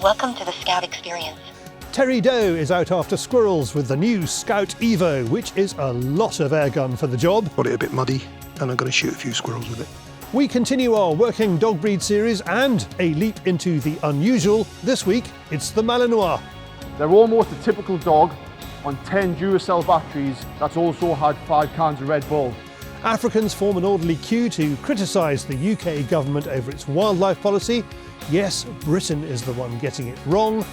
Welcome to the Skout experience. Terry Doe is out after squirrels with the new Skout Evo, which is a lot of airgun for the job. Got it a bit muddy and I'm going to shoot a few squirrels with it. We continue our working dog breed series and a leap into the unusual. This week, it's the Malinois. They're almost a typical dog on 10 Duracell batteries that's also had 5 cans of Red Bull. Africans form an orderly queue to criticise the UK government over its wildlife policy. Yes, Britain is the one getting it wrong.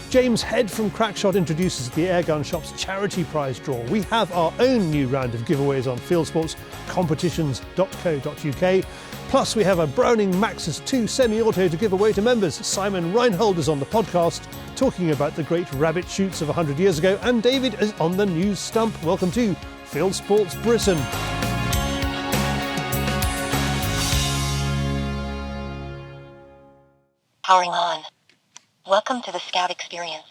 James Head from Crackshot introduces the Airgun Shop's charity prize draw. We have our own new round of giveaways on fieldsportscompetitions.co.uk. Plus we have a Browning Maxus 2 semi-auto to give away to members. Simon Reinhold is on the podcast talking about the great rabbit shoots of 100 years ago, and David is on the new stump. Welcome to Fieldsports Britain. Powering on. Welcome to the Skout experience.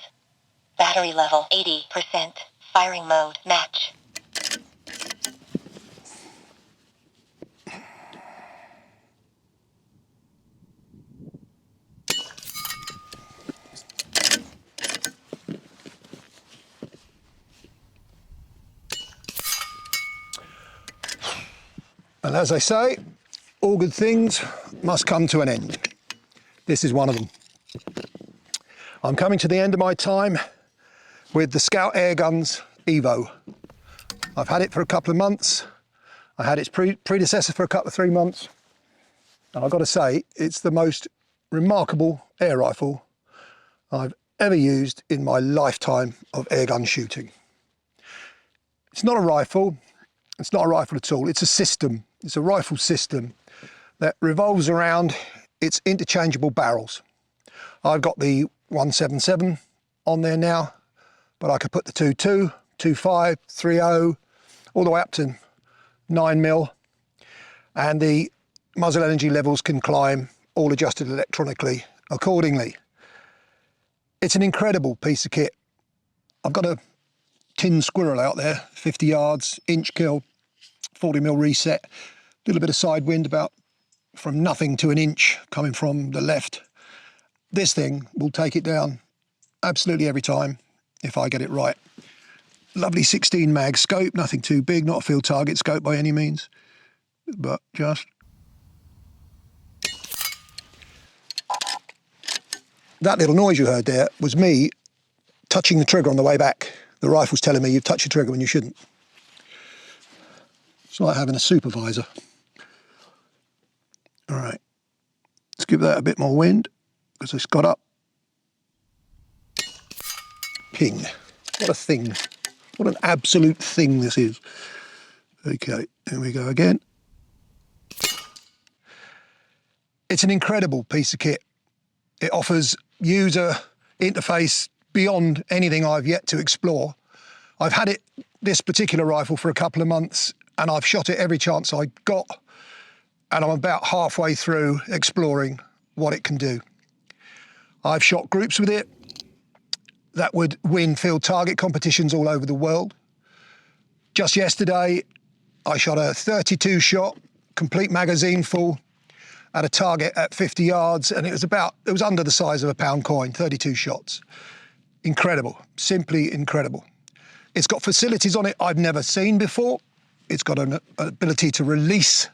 Battery level 80%. Firing mode match. And as I say, all good things must come to an end. This is one of them. I'm coming to the end of my time with the Skout Airguns Evo. I've had it for a couple of months. I had its predecessor for a couple of 3 months. And I've got to say, it's the most remarkable air rifle I've ever used in my lifetime of airgun shooting. It's not a rifle. It's not a rifle at all. It's a system. It's a rifle system that revolves around its interchangeable barrels. I've got the 177 on there now, but I could put the 22, 25, 30, all the way up to 9mm, and the muzzle energy levels can climb, all adjusted electronically accordingly. It's an incredible piece of kit. I've got a tin squirrel out there, 50 yards, inch kill, 40mm reset, a little bit of side wind about from nothing to an inch coming from the left. This thing will take it down absolutely every time if I get it right. Lovely 16 mag scope, nothing too big, not a field target scope by any means, but just. That little noise you heard there was me touching the trigger on the way back. The rifle's telling me you've touched your trigger when you shouldn't. It's like having a supervisor. All right, let's give that a bit more wind because it's got up. Ping. What a thing. What an absolute thing this is. Okay, here we go again. It's an incredible piece of kit. It offers user interface beyond anything I've yet to explore. I've had it, this particular rifle, for a couple of months, and I've shot it every chance I got. And I'm about halfway through exploring what it can do. I've shot groups with it that would win field target competitions all over the world. Just yesterday, I shot a 32 shot, complete magazine full, at a target at 50 yards, and it was under the size of a pound coin, 32 shots. Incredible, simply incredible. It's got facilities on it I've never seen before. It's got an ability to release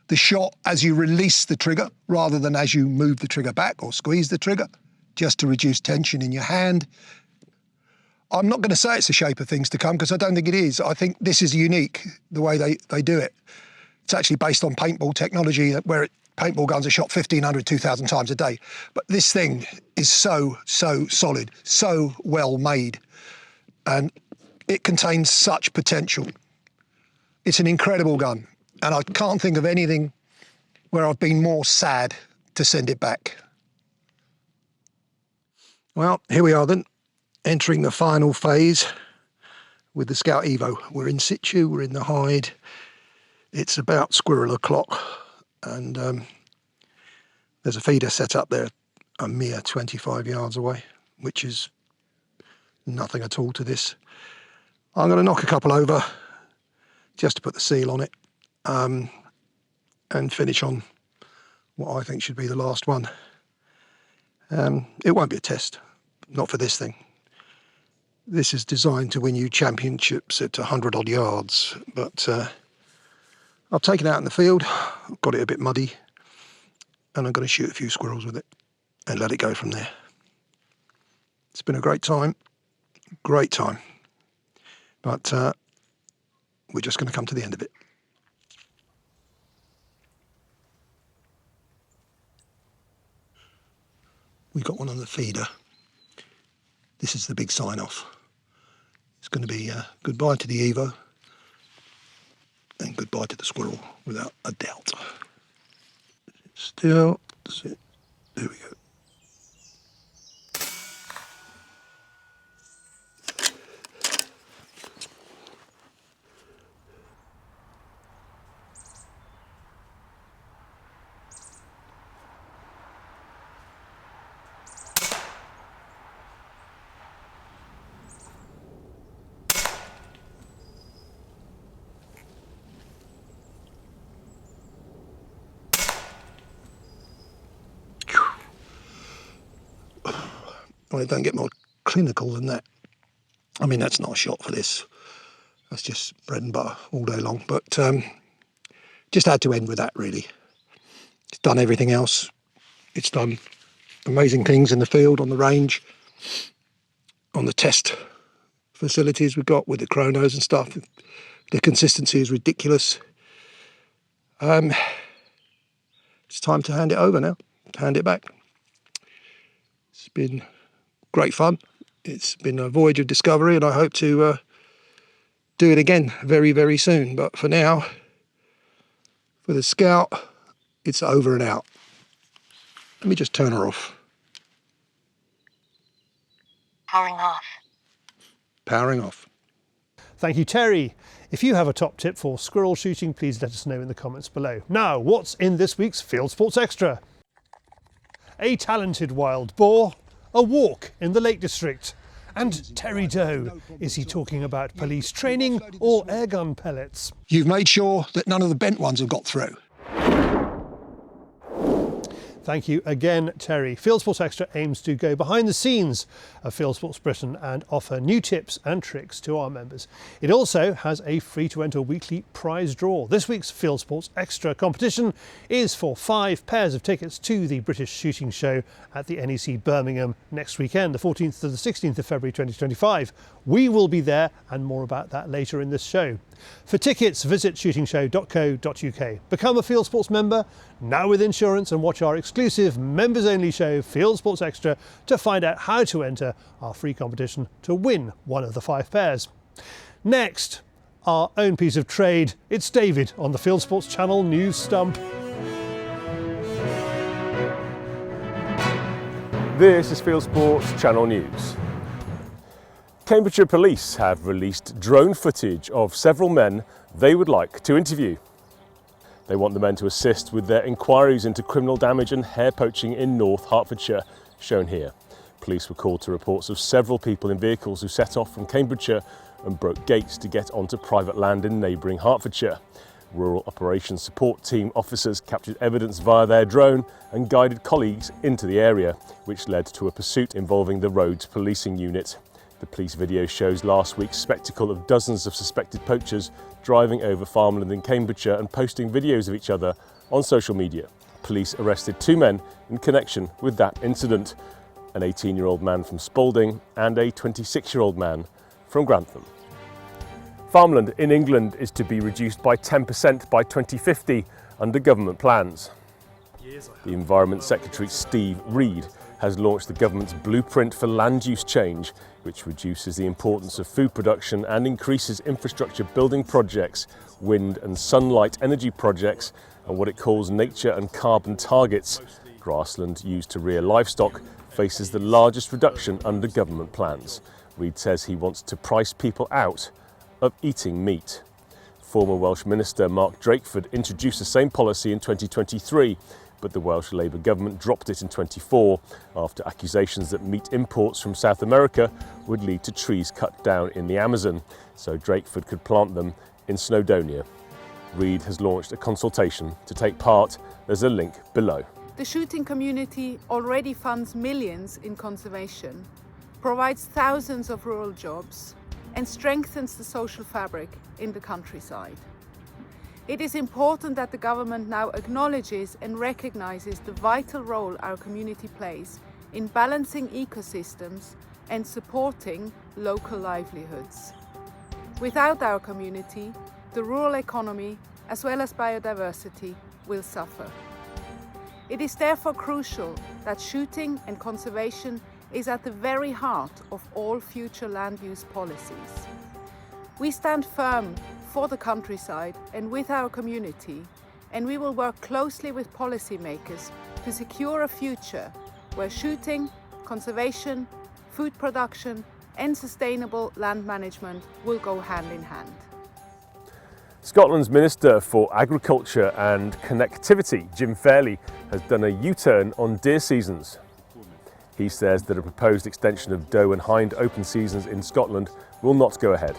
the shot as you release the trigger rather than as you move the trigger back or squeeze the trigger, just to reduce tension in your hand. I'm not going to say it's the shape of things to come because I don't think it is. I think this is unique, the way they do it. It's actually based on paintball technology where paintball guns are shot 1,500, 2,000 times a day. But this thing is so solid, so well made, and it contains such potential. It's an incredible gun. And I can't think of anything where I've been more sad to send it back. Well, here we are then, entering the final phase with the Skout Evo. We're in situ, we're in the hide. It's about squirrel o'clock, and there's a feeder set up there a mere 25 yards away, which is nothing at all to this. I'm going to knock a couple over just to put the seal on it. And finish on what I think should be the last one. It won't be a test, not for this thing. This is designed to win you championships at 100 odd yards, but I've taken it out in the field, got it a bit muddy, and I'm going to shoot a few squirrels with it and let it go from there. It's been a great time, but we're just going to come to the end of it. We got one on the feeder. This is the big sign-off. It's going to be goodbye to the Evo and goodbye to the squirrel, without a doubt. Still, that's it. There we go. I don't get more clinical than that. I mean, that's not a shot for this. That's just bread and butter all day long. But just had to end with that, really. It's done everything else. It's done amazing things in the field, on the range, on the test facilities we've got with the chronos and stuff. The consistency is ridiculous. It's time to hand it over now, hand it back. It's been great fun. It's been a voyage of discovery, and I hope to do it again very, very soon. But for now, for the Skout, it's over and out. Let me just turn her off. Powering off. Powering off. Thank you, Terry. If you have a top tip for squirrel shooting, please let us know in the comments below. Now, what's in this week's Field Sports Extra? A talented wild boar, a walk in the Lake District, and Terry Doe. Is he talking about police training or airgun pellets? You've made sure that none of the bent ones have got through. Thank you again, Terry. Field Sports Extra aims to go behind the scenes of Fieldsports Britain and offer new tips and tricks to our members. It also has a free-to-enter weekly prize draw. This week's Field Sports Extra competition is for 5 pairs of tickets to the British Shooting Show at the NEC Birmingham next weekend, the 14th to the 16th of February 2025. We will be there, and more about that later in this show. For tickets, visit shootingshow.co.uk. Become a Field Sports member, now with insurance, and watch our exclusive members-only show, Field Sports Extra, to find out how to enter our free competition to win one of the 5 pairs. Next, our own piece of trade. It's David on the FieldsportsChannel News Stump. This is FieldsportsChannel News. Cambridgeshire Police have released drone footage of several men they would like to interview. They want the men to assist with their inquiries into criminal damage and hare poaching in North Hertfordshire, shown here. Police were called to reports of several people in vehicles who set off from Cambridgeshire and broke gates to get onto private land in neighbouring Hertfordshire. Rural Operations Support Team officers captured evidence via their drone and guided colleagues into the area, which led to a pursuit involving the Roads Policing Unit. The police video shows last week's spectacle of dozens of suspected poachers driving over farmland in Cambridgeshire and posting videos of each other on social media. Police arrested 2 men in connection with that incident, an 18-year-old man from Spalding and a 26-year-old man from Grantham. Farmland in England is to be reduced by 10% by 2050 under government plans. The Environment Secretary Steve Reid has launched the government's blueprint for land use change, which reduces the importance of food production and increases infrastructure building projects, wind and sunlight energy projects, and what it calls nature and carbon targets. Grassland used to rear livestock faces the largest reduction under government plans. Reid says he wants to price people out of eating meat. Former Welsh Minister Mark Drakeford introduced the same policy in 2023, but the Welsh Labour government dropped it in 2024 after accusations that meat imports from South America would lead to trees cut down in the Amazon, so Drakeford could plant them in Snowdonia. Reid has launched a consultation to take part. There's a link below. The shooting community already funds millions in conservation, provides thousands of rural jobs, and strengthens the social fabric in the countryside. It is important that the government now acknowledges and recognises the vital role our community plays in balancing ecosystems and supporting local livelihoods. Without our community, the rural economy, as well as biodiversity, will suffer. It is therefore crucial that shooting and conservation is at the very heart of all future land use policies. We stand firm for the countryside and with our community, and we will work closely with policymakers to secure a future where shooting, conservation, food production and sustainable land management will go hand in hand. Scotland's Minister for Agriculture and Connectivity, Jim Fairley, has done a U-turn on deer seasons. He says that a proposed extension of doe and hind open seasons in Scotland will not go ahead.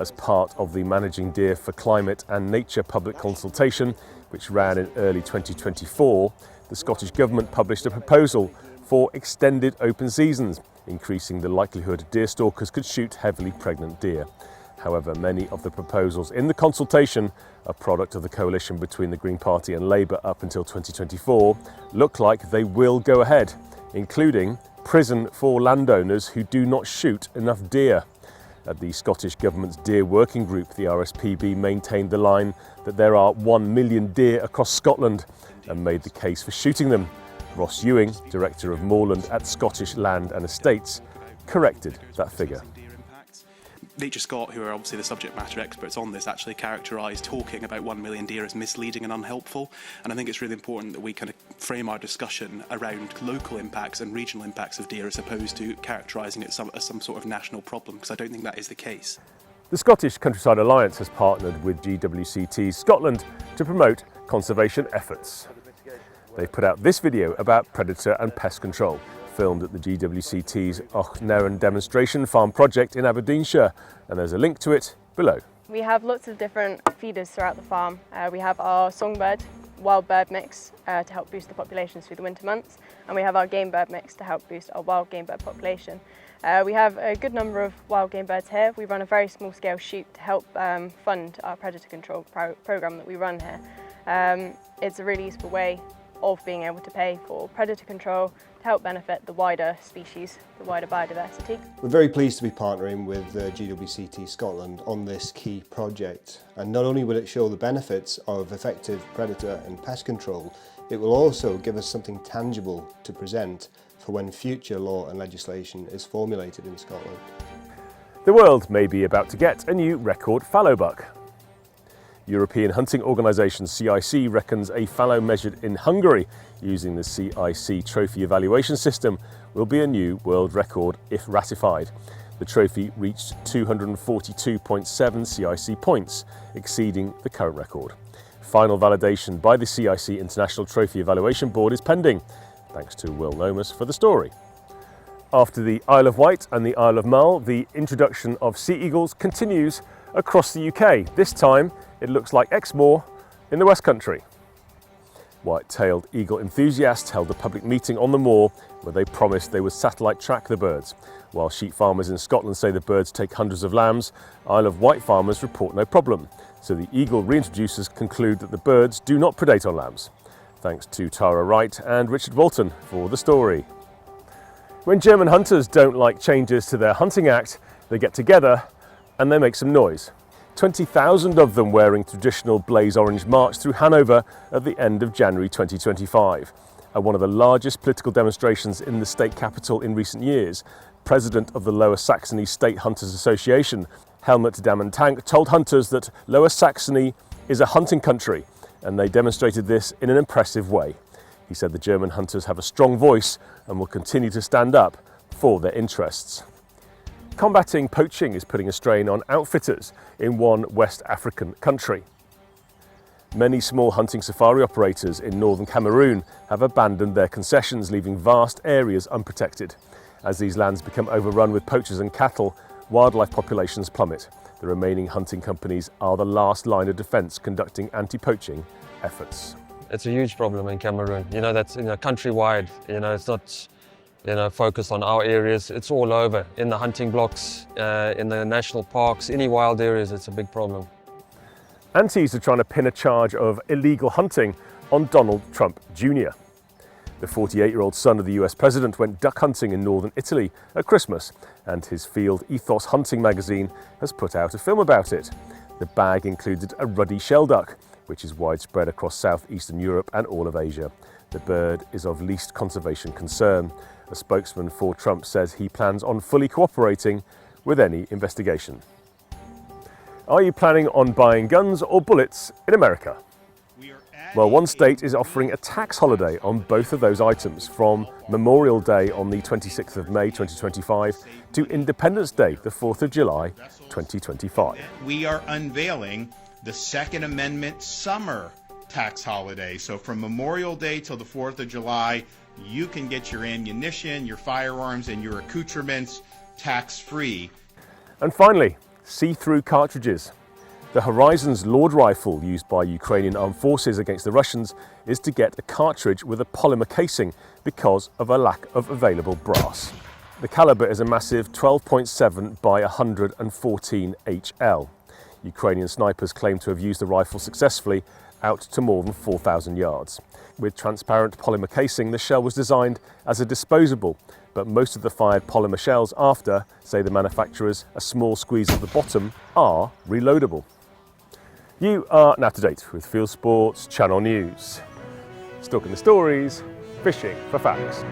As part of the Managing Deer for Climate and Nature public consultation, which ran in early 2024, the Scottish Government published a proposal for extended open seasons, increasing the likelihood deer stalkers could shoot heavily pregnant deer. However, many of the proposals in the consultation, a product of the coalition between the Green Party and Labour up until 2024, look like they will go ahead, including prison for landowners who do not shoot enough deer. At the Scottish Government's Deer Working Group, the RSPB maintained the line that there are 1 million deer across Scotland and made the case for shooting them. Ross Ewing, Director of Moorland at Scottish Land and Estates, corrected that figure. Nature Scott, who are obviously the subject matter experts on this, actually characterised talking about 1 million deer as misleading and unhelpful. And I think it's really important that we kind of frame our discussion around local impacts and regional impacts of deer as opposed to characterising it as some sort of national problem, because I don't think that is the case. The Scottish Countryside Alliance has partnered with GWCT Scotland to promote conservation efforts. They've put out this video about predator and pest control, filmed at the GWCT's Ochnaran demonstration farm project in Aberdeenshire, and there's a link to it below. We have lots of different feeders throughout the farm. We have our songbird, wild bird mix to help boost the populations through the winter months, and we have our game bird mix to help boost our wild game bird population. We have a good number of wild game birds here. We run a very small scale shoot to help fund our predator control programme that we run here. It's a really useful way of being able to pay for predator control to help benefit the wider species, the wider biodiversity. We're very pleased to be partnering with GWCT Scotland on this key project, and not only will it show the benefits of effective predator and pest control, it will also give us something tangible to present for when future law and legislation is formulated in Scotland. The world may be about to get a new record fallow buck. European hunting organisation CIC reckons a fallow measured in Hungary using the CIC trophy evaluation system will be a new world record if ratified. The trophy reached 242.7 CIC points, exceeding the current record. Final validation by the CIC International Trophy Evaluation Board is pending. Thanks to Will Nomus for the story. After the Isle of Wight and the Isle of Mull, the introduction of sea eagles continues across the UK. This time, it looks like Exmoor in the West Country. White-tailed eagle enthusiasts held a public meeting on the moor where they promised they would satellite track the birds. While sheep farmers in Scotland say the birds take hundreds of lambs, Isle of Wight farmers report no problem. So the eagle reintroducers conclude that the birds do not predate on lambs. Thanks to Tara Wright and Richard Walton for the story. When German hunters don't like changes to their hunting act, they get together and they make some noise. 20,000 of them wearing traditional blaze orange marched through Hanover at the end of January 2025. At one of the largest political demonstrations in the state capital in recent years, President of the Lower Saxony State Hunters Association, Helmut Damen-Tank, told hunters that Lower Saxony is a hunting country, and they demonstrated this in an impressive way. He said the German hunters have a strong voice and will continue to stand up for their interests. Combating poaching is putting a strain on outfitters in one West African country. Many small hunting safari operators in northern Cameroon have abandoned their concessions, leaving vast areas unprotected. As these lands become overrun with poachers and cattle, wildlife populations plummet. The remaining hunting companies are the last line of defence conducting anti-poaching efforts. It's a huge problem in Cameroon. You know, that's countrywide. You know, it's not focused on our areas. It's all over, in the hunting blocks, in the national parks, any wild areas. It's a big problem. Antis are trying to pin a charge of illegal hunting on Donald Trump Jr. The 48-year-old son of the US president went duck hunting in northern Italy at Christmas, and his Field Ethos hunting magazine has put out a film about it. The bag included a ruddy shelduck, which is widespread across southeastern Europe and all of Asia. The bird is of least conservation concern. A spokesman for Trump says he plans on fully cooperating with any investigation. Are you planning on buying guns or bullets in America? Well, one state is offering a tax holiday on both of those items from Memorial Day on the 26th of May 2025 to Independence Day, the 4th of July 2025. We are unveiling the Second Amendment summer tax holiday. So from Memorial Day till the 4th of July, you can get your ammunition, your firearms, and your accoutrements tax-free. And finally, see-through cartridges. The Horizon's Lord rifle used by Ukrainian armed forces against the Russians is to get a cartridge with a polymer casing because of a lack of available brass. The caliber is a massive 12.7 by 114 HL. Ukrainian snipers claim to have used the rifle successfully out to more than 4,000 yards. With transparent polymer casing, the shell was designed as a disposable, but most of the fired polymer shells after, say the manufacturers, a small squeeze at the bottom, are reloadable. You are now up to date with Fieldsports Channel News. Stalking the stories, fishing for facts.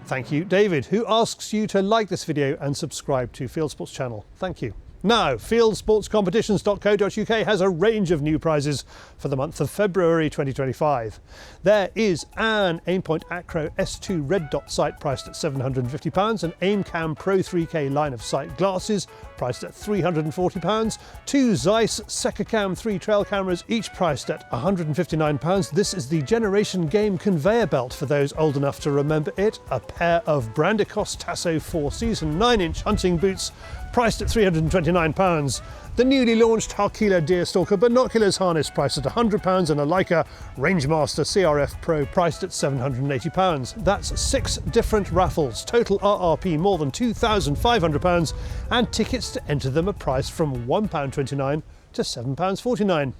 Thank you, David, who asks you to like this video and subscribe to Fieldsports Channel. Thank you. Now, fieldsportscompetitions.co.uk has a range of new prizes for the month of February 2025. There is an Aimpoint Acro S2 red dot sight priced at £750, an AimCam Pro 3K line of sight glasses priced at £340, two Zeiss Sekacam 3 trail cameras each priced at £159. This is the Generation Game conveyor belt for those old enough to remember it, a pair of Brandicos Tasso 4 Season 9-inch hunting boots priced at £329, the newly launched Harkila Deerstalker Binoculars harness priced at £100, and a Leica Rangemaster CRF Pro priced at £780. That's 6 different raffles, total RRP more than £2,500, and tickets to enter them are priced from £1.29 to £7.49.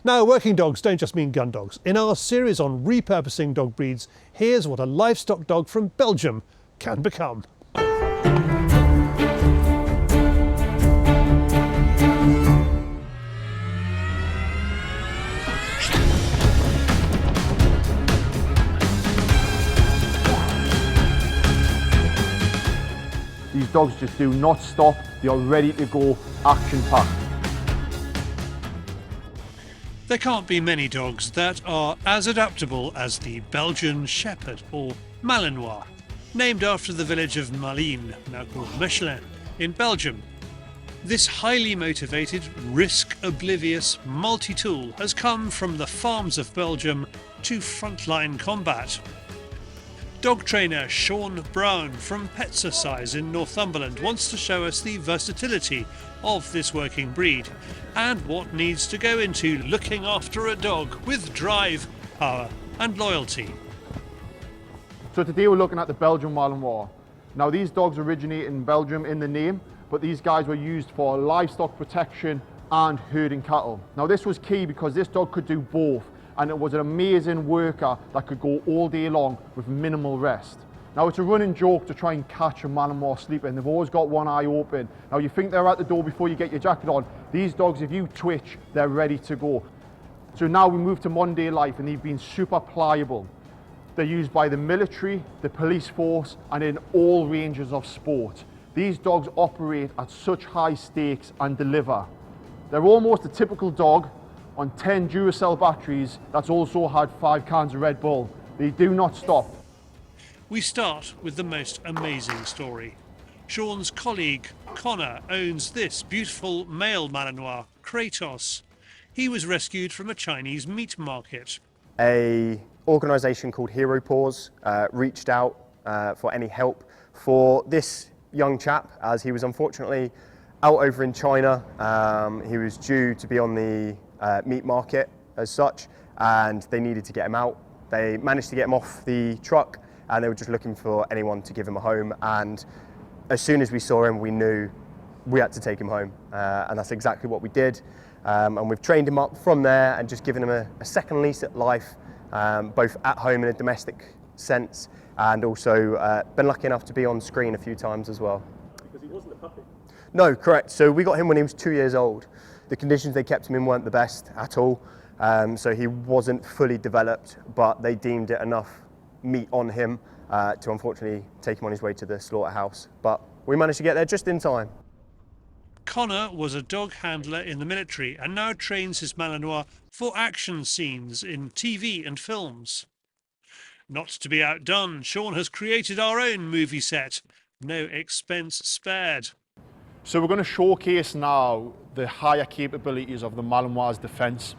Now, working dogs don't just mean gun dogs. In our series on repurposing dog breeds, here's what a livestock dog from Belgium can become. These dogs just do not stop. They are ready to go, action-packed. There can't be many dogs that are as adaptable as the Belgian Shepherd, or Malinois, named after the village of Malines, now called Mechelin, in Belgium. This highly motivated, risk-oblivious multi-tool has come from the farms of Belgium to frontline combat. Dog trainer Sean Brown from Petsercise in Northumberland wants to show us the versatility of this working breed and what needs to go into looking after a dog with drive, power and loyalty. So today we're looking at the Belgian Malinois. Now these dogs originate in Belgium in the name, but these guys were used for livestock protection and herding cattle. Now this was key because this dog could do both, and it was an amazing worker that could go all day long with minimal rest. Now it's a running joke to try and catch a Malinois sleeping. They've always got one eye open. Now you think they're at the door before you get your jacket on. These dogs, if you twitch, they're ready to go. So now we move to modern day life, and they've been super pliable. They're used by the military, the police force, and in all ranges of sport. These dogs operate at such high stakes and deliver. They're almost a typical dog on 10 Duracell batteries that's also had 5 cans of Red Bull. They do not stop. We start with the most amazing story. Sean's colleague, Connor, owns this beautiful male Malinois, Kratos. He was rescued from a Chinese meat market. An organisation called Hero Paws reached out for any help for this young chap, as he was unfortunately out over in China. He was due to be on the meat market as such, and they needed to get him out. They managed to get him off the truck, and they were just looking for anyone to give him a home. And as soon as we saw him, we knew we had to take him home, and that's exactly what we did. And we've trained him up from there and just given him a second lease at life, both at home in a domestic sense, and also been lucky enough to be on screen a few times as well. Because he wasn't a puppy. No, correct. So we got him when he was 2 years old. The conditions they kept him in weren't the best at all. So he wasn't fully developed, but they deemed it enough meat on him to unfortunately take him on his way to the slaughterhouse. But we managed to get there just in time. Connor was a dog handler in the military and now trains his Malinois for action scenes in TV and films. Not to be outdone, Sean has created our own movie set. No expense spared. So we're going to showcase now the higher capabilities of the Malinois' defence,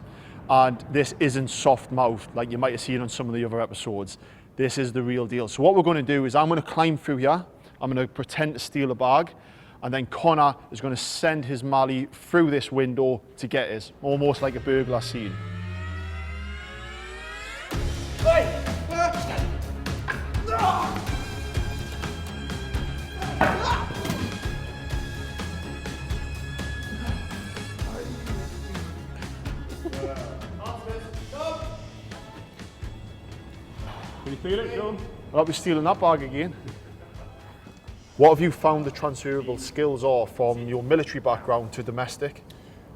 and this isn't soft-mouthed like you might have seen on some of the other episodes. This is the real deal. So what we're going to do is I'm going to climb through here, I'm going to pretend to steal a bag, and then Connor is going to send his Mali through this window to get us, almost like a burglar scene. Can you feel it, John? I'll be stealing that bag again. What have you found the transferable skills are from your military background to domestic?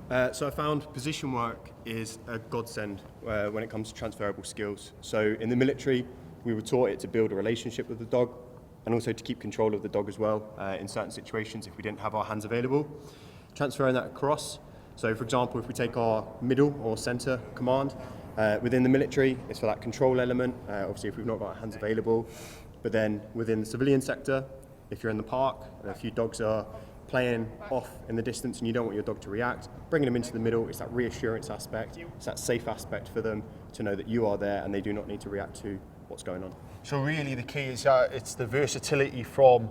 So I found position work is a godsend when it comes to transferable skills. So in the military, we were taught it to build a relationship with the dog and also to keep control of the dog as well in certain situations if we didn't have our hands available. Transferring that across. So for example, if we take our middle or center command, within the military, it's for that control element, obviously if we've not got our hands available. But then within the civilian sector, if you're in the park and a few dogs are playing off in the distance and you don't want your dog to react, bringing them into the middle, it's that reassurance aspect, it's that safe aspect for them to know that you are there and they do not need to react to what's going on. So really the key is it's the versatility from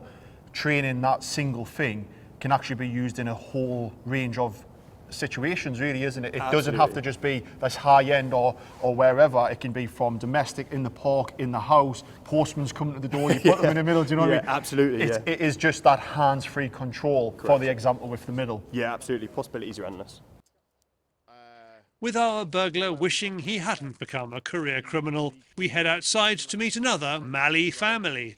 training that single thing can actually be used in a whole range of situations, really, isn't it? It doesn't have to just be this high end or wherever. It can be from domestic, in the park, in the house, postman's coming to the door, you put them in the middle, do you know what I mean? Absolutely, It is just that hands-free control. Correct. For the example with the middle. Yeah, absolutely. Possibilities are endless. With our burglar wishing he hadn't become a career criminal, we head outside to meet another Mali family.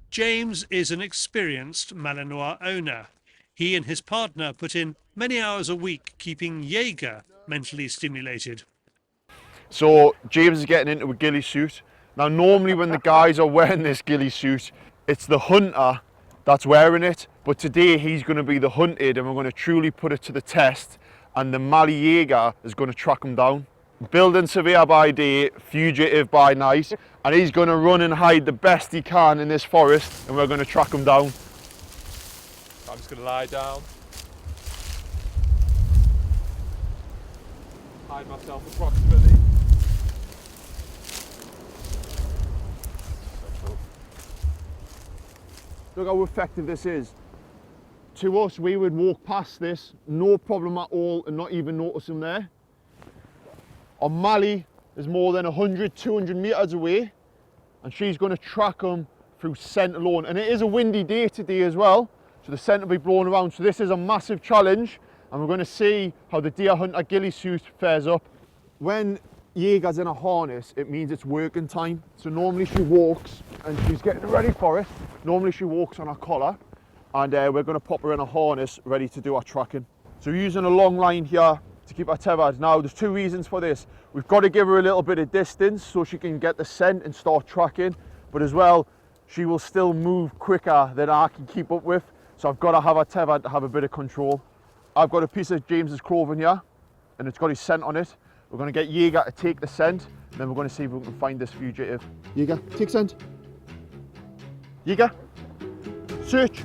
James is an experienced Malinois owner. He and his partner put in many hours a week keeping Jaeger mentally stimulated. So James is getting into a ghillie suit. Now normally when the guys are wearing this ghillie suit, it's the hunter that's wearing it, but today he's going to be the hunted and we're going to truly put it to the test, and the Mali Jaeger is going to track him down. Building surveyor by day, fugitive by night, and he's going to run and hide the best he can in this forest and we're going to track him down. I'm just going to lie down. Hide myself approximately. Look how effective this is. To us, we would walk past this, no problem at all, and not even notice him there. On Mali is more than 100, 200 metres away, and she's going to track him through scent alone. And it is a windy day today as well, so the scent will be blowing around. So this is a massive challenge, and we're going to see how the deer hunter ghillie suit fares up. When Jaeger's in a harness, it means it's working time. So normally she walks, and she's getting ready for it. Normally she walks on her collar, and we're going to pop her in a harness ready to do our tracking. So we're using a long line here to keep her tethered. Now there's two reasons for this. We've got to give her a little bit of distance so she can get the scent and start tracking, but as well she will still move quicker than I can keep up with, so I've got to have her tethered to have a bit of control. I've got a piece of James's clothing here and it's got his scent on it. We're going to get Jaeger to take the scent, and then we're going to see if we can find this fugitive. Jaeger, take scent. Jaeger, search.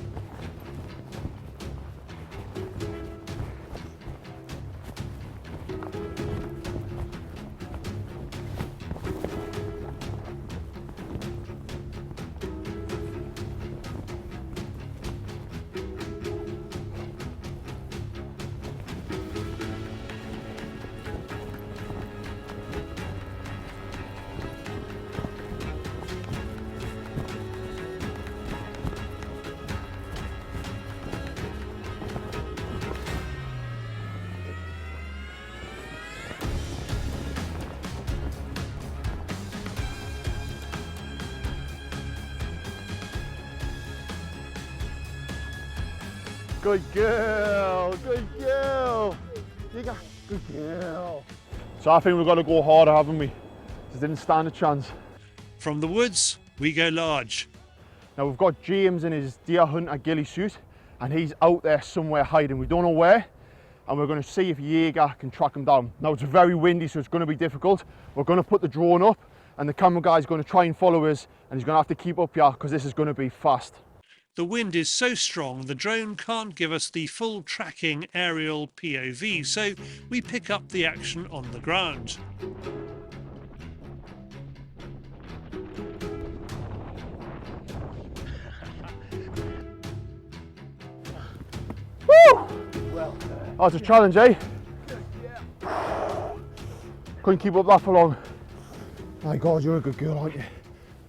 Good girl, good girl. You got good girl. So I think we've got to go harder, haven't we? Just didn't stand a chance. From the woods, we go large. Now we've got James in his deer hunter ghillie suit, and he's out there somewhere hiding. We don't know where, and we're going to see if Jaeger can track him down. Now it's very windy, so it's going to be difficult. We're going to put the drone up, and the camera guy's going to try and follow us, and he's going to have to keep up here because this is going to be fast. The wind is so strong the drone can't give us the full tracking aerial POV, so we pick up the action on the ground. Woo! Oh, it's a challenge, eh? Couldn't keep up that for long. My God, you're a good girl, aren't you?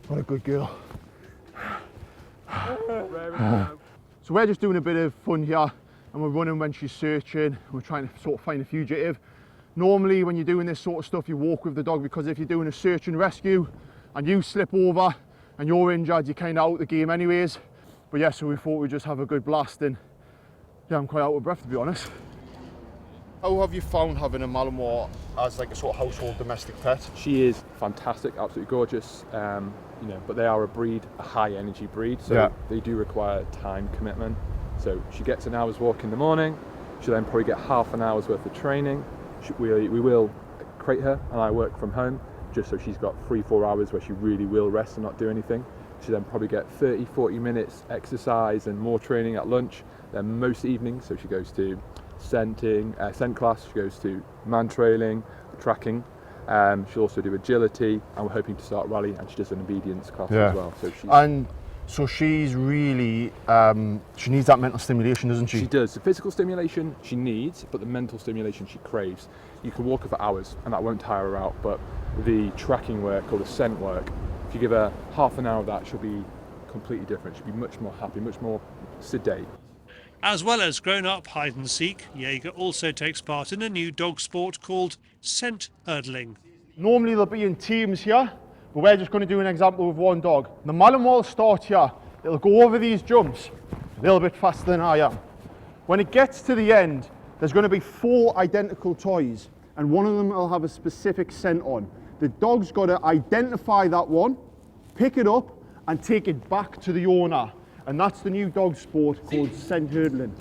What a good girl. So we're just doing a bit of fun here, and we're running when she's searching. We're trying to sort of find a fugitive. Normally when you're doing this sort of stuff, you walk with the dog, because if you're doing a search and rescue and you slip over and you're injured, you're kind of out of the game anyways. But yeah, so we thought we'd just have a good blast, and yeah, I'm quite out of breath, to be honest. How have you found having a Malinois as like a sort of household domestic pet? She is fantastic, absolutely gorgeous. You know, but they are a high energy breed, so they do require time commitment. So she gets an hour's walk in the morning. She'll then probably get half an hour's worth of training. We will crate her, and I work from home, just so she's got 3-4 hours where she really will rest and not do anything. She'll then probably get 30-40 minutes exercise and more training at lunch. Then most evenings, so she goes to scent class, she goes to man trailing, tracking. She'll also do agility, and we're hoping to start rally, and she does an obedience class as well. So she's really, she needs that mental stimulation, doesn't she? She does. The physical stimulation she needs, but the mental stimulation she craves. You can walk her for hours and that won't tire her out, but the tracking work or the scent work, if you give her half an hour of that, she'll be completely different. She'll be much more happy, much more sedate. As well as grown-up hide-and-seek, Jaeger also takes part in a new dog sport called scent hurdling. Normally they'll be in teams here, but we're just going to do an example with one dog. The Malinois will start here. It'll go over these jumps a little bit faster than I am. When it gets to the end, there's going to be 4 identical toys, and one of them will have a specific scent on. The dog's got to identify that one, pick it up, and take it back to the owner. And that's the new dog sport called scent hurdling.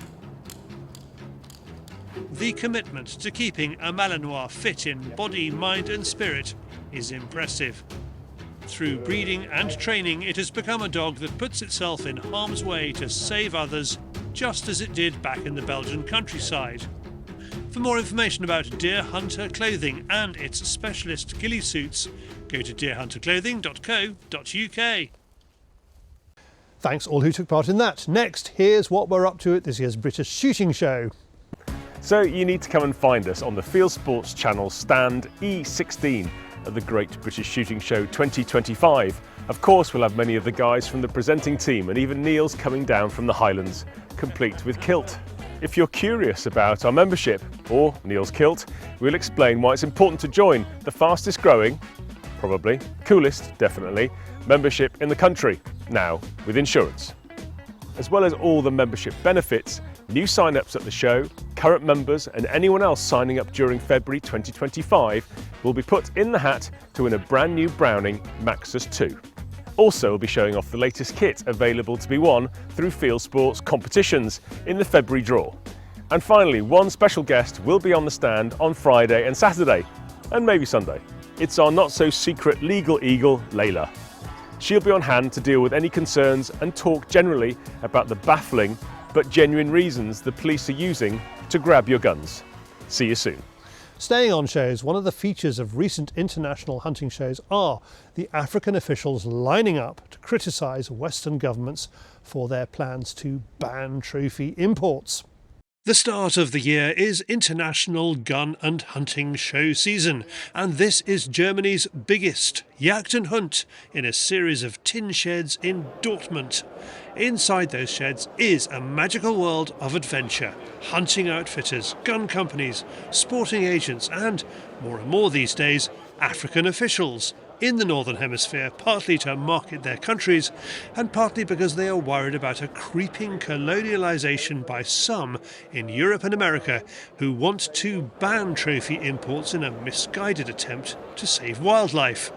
The commitment to keeping a Malinois fit in body, mind and spirit is impressive. Through breeding and training, it has become a dog that puts itself in harm's way to save others, just as it did back in the Belgian countryside. For more information about Deer Hunter clothing and its specialist ghillie suits, go to deerhunterclothing.co.uk. Thanks all who took part in that. Next, here's what we're up to at this year's British Shooting Show. So you need to come and find us on the FieldsportsChannel stand E16 at the Great British Shooting Show 2025. Of course, we'll have many of the guys from the presenting team, and even Neil's coming down from the Highlands, complete with kilt. If you're curious about our membership, or Neil's kilt, we'll explain why it's important to join the fastest growing, probably, coolest, definitely, membership in the country, now with insurance. As well as all the membership benefits, new sign-ups at the show, current members and anyone else signing up during February 2025 will be put in the hat to win a brand new Browning Maxus 2. Also, we'll be showing off the latest kit available to be won through Fieldsports competitions in the February draw. And finally, one special guest will be on the stand on Friday and Saturday, and maybe Sunday. It's our not-so-secret legal eagle, Layla. She'll be on hand to deal with any concerns and talk generally about the baffling but genuine reasons the police are using to grab your guns. See you soon. Staying on shows, one of the features of recent international hunting shows are the African officials lining up to criticise Western governments for their plans to ban trophy imports. The start of the year is International Gun and Hunting Show season, and this is Germany's biggest Jagd and Hunt in a series of tin sheds in Dortmund. Inside those sheds is a magical world of adventure. Hunting outfitters, gun companies, sporting agents and, more and more these days, African officials, in the Northern Hemisphere, partly to market their countries and partly because they are worried about a creeping colonialisation by some in Europe and America who want to ban trophy imports in a misguided attempt to save wildlife.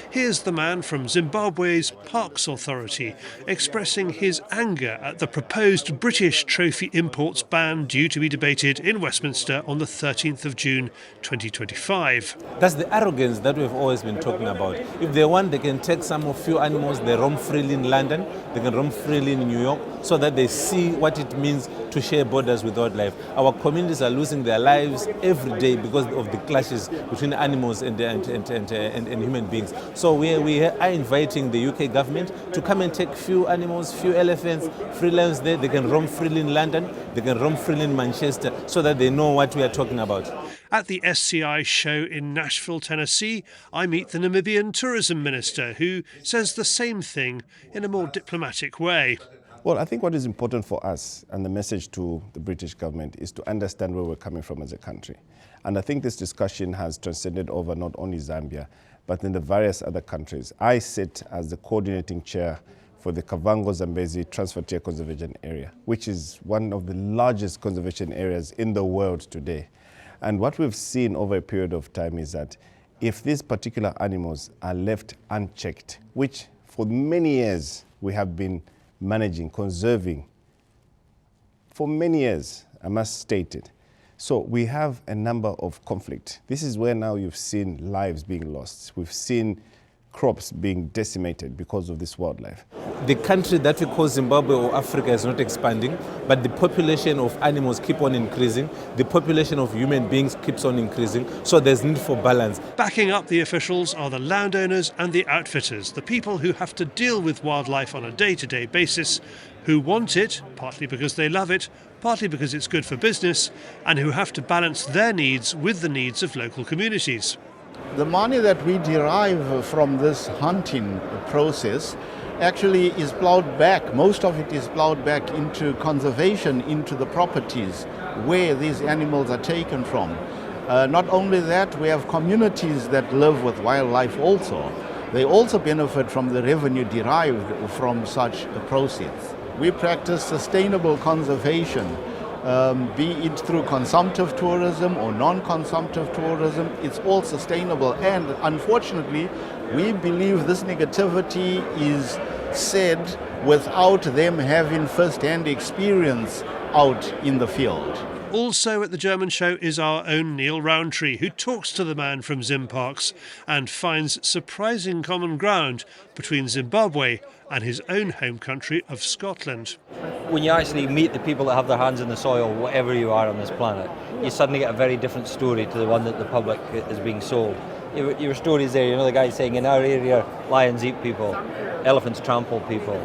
Here's the man from Zimbabwe's Parks Authority expressing his anger at the proposed British trophy imports ban due to be debated in Westminster on the 13th of June 2025. That's the arrogance that we've always been talking about. If they want, they can take some of few animals, they roam freely in London, they can roam freely in New York, so that they see what it means to share borders with wildlife. Our communities are losing their lives every day because of the clashes between animals and human beings. So we are inviting the UK government to come and take few animals, few elephants, free lions there. They can roam freely in London, they can roam freely in Manchester, so that they know what we are talking about. At the SCI show in Nashville, Tennessee, I meet the Namibian tourism minister, who says the same thing in a more diplomatic way. Well, I think what is important for us and the message to the British government is to understand where we're coming from as a country. And I think this discussion has transcended over not only Zambia, but in the various other countries. I sit as the coordinating chair for the Kavango Zambezi Transfrontier Conservation Area, which is one of the largest conservation areas in the world today. And what we've seen over a period of time is that if these particular animals are left unchecked, which for many years we have been managing, conserving, for many years, I must state it. So we have a number of conflict. This is where now you've seen lives being lost. We've seen crops being decimated because of this wildlife. The country that we call Zimbabwe or Africa is not expanding, but the population of animals keep on increasing. The population of human beings keeps on increasing, so there's need for balance. Backing up the officials are the landowners and the outfitters, the people who have to deal with wildlife on a day-to-day basis, who want it, partly because they love it, partly because it's good for business, and who have to balance their needs with the needs of local communities. The money that we derive from this hunting process actually is plowed back, most of it is plowed back into conservation, into the properties where these animals are taken from. Not only that, we have communities that live with wildlife also. They also benefit from the revenue derived from such a process. We practice sustainable conservation, be it through consumptive tourism or non-consumptive tourism. It's all sustainable, and unfortunately we believe this negativity is said without them having first-hand experience out in the field. Also at the German show is our own Neil Rowntree, who talks to the man from Zimparks and finds surprising common ground between Zimbabwe and his own home country of Scotland. When you actually meet the people that have their hands in the soil, whatever you are on this planet, you suddenly get a very different story to the one that the public is being sold. Your stories there, you know, the guy saying in our area lions eat people, elephants trample people,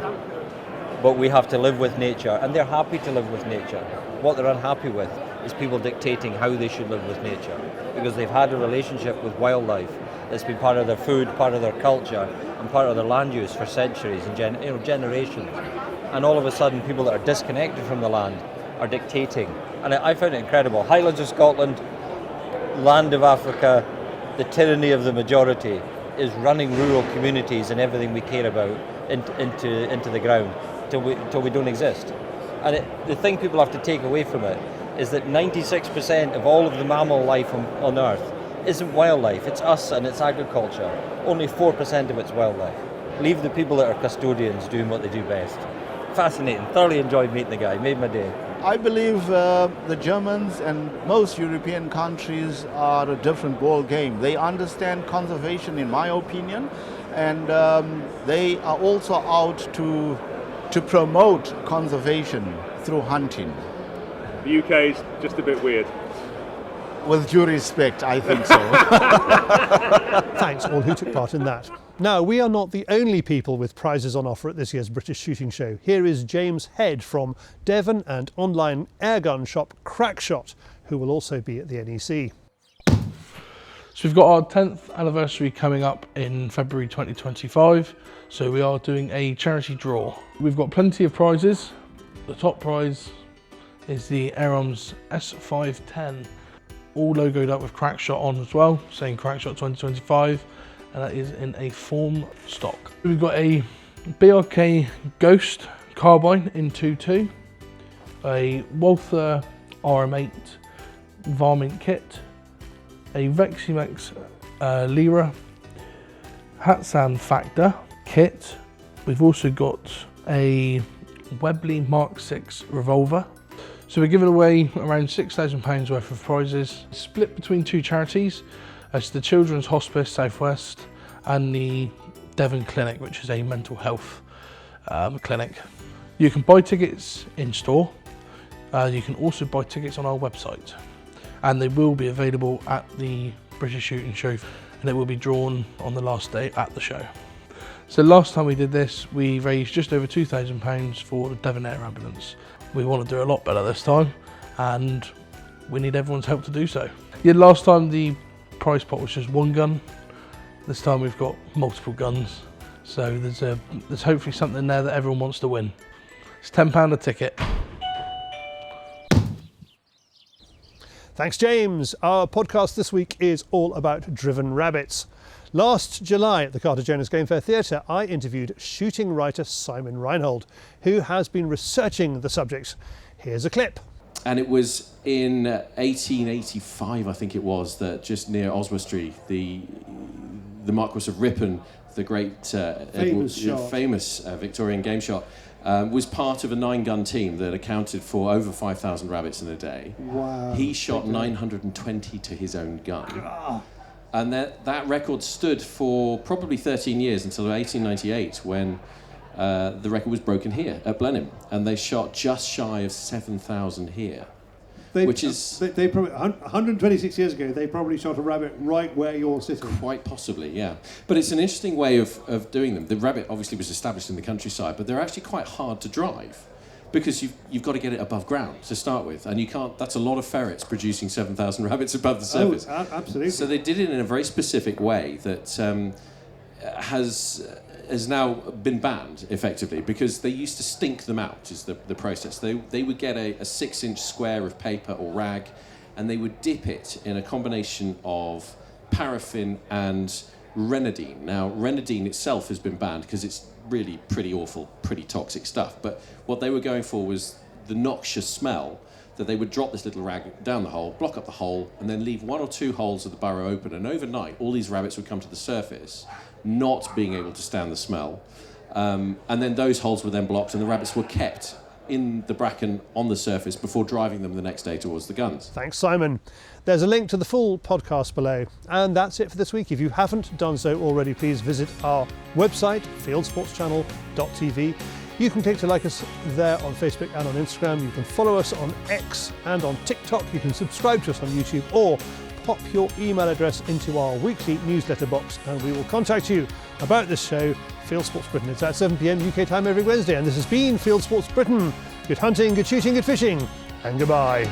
but we have to live with nature, and they're happy to live with nature. What they're unhappy with is people dictating how they should live with nature, because they've had a relationship with wildlife that's been part of their food, part of their culture, and part of their land use for centuries and generations. And all of a sudden, people that are disconnected from the land are dictating. And I found it incredible. Highlands of Scotland, land of Africa, the tyranny of the majority is running rural communities and everything we care about into the ground till we don't exist. And the thing people have to take away from it is that 96% of all of the mammal life on Earth isn't wildlife. It's us and it's agriculture. Only 4% of it's wildlife. Leave the people that are custodians doing what they do best. Fascinating. Thoroughly enjoyed meeting the guy. Made my day. I believe the Germans and most European countries are a different ball game. They understand conservation, in my opinion, and they are also out to promote conservation through hunting. The UK is just a bit weird. With due respect, I think so. Thanks all who took part in that. Now, we are not the only people with prizes on offer at this year's British Shooting Show. Here is James Head from Devon and online airgun shop Crackshot, who will also be at the NEC. So we've got our 10th anniversary coming up in February 2025. So we are doing a charity draw. We've got plenty of prizes. The top prize is the Airarms S510, all logoed up with Crackshot on as well, saying Crackshot 2025. and that is in a form stock. We've got a BRK Ghost carbine in 2.2, a Walther RM8 varmint kit, a Veximex Lyra Hatsan Factor kit. We've also got a Webley Mark 6 revolver. So we're giving away around £6,000 worth of prizes, split between two charities. It's the Children's Hospice Southwest and the Devon Clinic, which is a mental health clinic. You can buy tickets in store. You can also buy tickets on our website, and they will be available at the British Shooting Show, and it will be drawn on the last day at the show. So last time we did this, we raised just over £2,000 for the Devon Air Ambulance. We want to do a lot better this time, and we need everyone's help to do so. Yeah, last time the prize pot was just one gun. This time we've got multiple guns, so there's hopefully something there that everyone wants to win. It's £10 a ticket. Thanks, James. Our podcast this week is all about driven rabbits. Last July at the Cartagena Game Fair Theatre, I interviewed shooting writer Simon Reinhold, who has been researching the subject. Here's a clip. And it was in 1885, I think it was, that just near Oswestry, the Marquis of Ripon, the great famous Victorian game shot, was part of a 9-gun team that accounted for over 5,000 rabbits in a day. Wow. He shot 920 to his own gun. And that record stood for probably 13 years until 1898, when the record was broken here at Blenheim, and they shot just shy of 7,000 here. Which is... They probably, 126 years ago, they probably shot a rabbit right where you're sitting. Quite possibly, yeah. But it's an interesting way of doing them. The rabbit obviously was established in the countryside, but they're actually quite hard to drive, because you've got to get it above ground to start with, and you can't. That's a lot of ferrets producing 7,000 rabbits above the surface. Oh, absolutely. So they did it in a very specific way that has now been banned effectively, because they used to stink them out. Is the process. They would get a 6-inch square of paper or rag, and they would dip it in a combination of paraffin and Renadine. Now, Renadine itself has been banned because it's really pretty awful, pretty toxic stuff. But what they were going for was the noxious smell, that they would drop this little rag down the hole, block up the hole, and then leave 1 or 2 holes of the burrow open. And overnight, all these rabbits would come to the surface, not being able to stand the smell. And then those holes were then blocked, and the rabbits were kept in the bracken on the surface before driving them the next day towards the guns. Thanks, Simon. There's a link to the full podcast below. And that's it for this week. If you haven't done so already, please visit our website, fieldsportschannel.tv. You can click to like us there on Facebook and on Instagram. You can follow us on X and on TikTok. You can subscribe to us on YouTube, or pop your email address into our weekly newsletter box and we will contact you about this show, Fieldsports Britain. It's at 7 p.m. UK time every Wednesday, and this has been Fieldsports Britain. Good hunting, good shooting, good fishing, and goodbye.